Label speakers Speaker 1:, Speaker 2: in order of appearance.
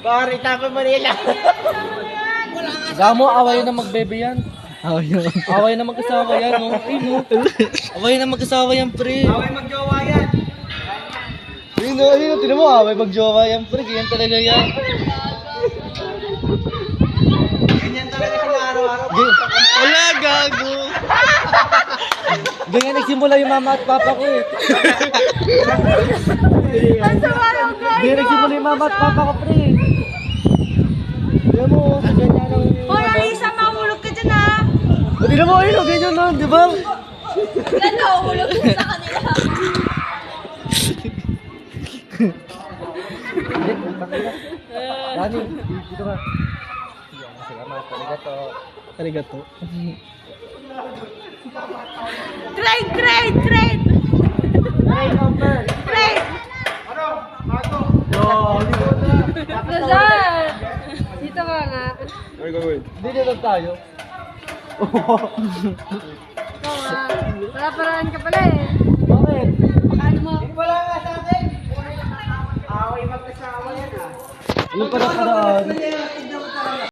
Speaker 1: Pare, tapos Manila.
Speaker 2: Gamo, away na magbebe yan.
Speaker 3: Ayun.
Speaker 2: Away na mag-asawa yan, no? Ay, no? Away na mag-asawa yan, pre.
Speaker 1: Away magjowa yan.
Speaker 2: Ayun, tinan mo, away mag-jowa yan, pre. Ganyan talaga yan.
Speaker 1: Ganyan talaga sila araw-araw.
Speaker 2: Wala, gago. Ganyan nagsimula yung mama at papa ko eh. Ganyan nagsimula yung mama at papa ko, pre. Tinan mo, sa ganyan ang...
Speaker 4: Hoy, Alisa, mahulog ka dyan ha!
Speaker 2: Tinan mo, ayun, ganyan na, di ba?
Speaker 4: Yan, nahulog ka sa kanila.
Speaker 2: Dani, dito ka. Salamat, arigato. Arigato.
Speaker 4: Trade! Trade! Trade! Trade! Lazar! Dito ka nga.
Speaker 2: Dito lang tayo.
Speaker 4: Ikaw nga. Para-paraan ka pala eh.
Speaker 2: Bakit?
Speaker 4: Paano mo?
Speaker 1: Wala nga sa atin. Away mag-asawa yan ah.
Speaker 2: Yung parang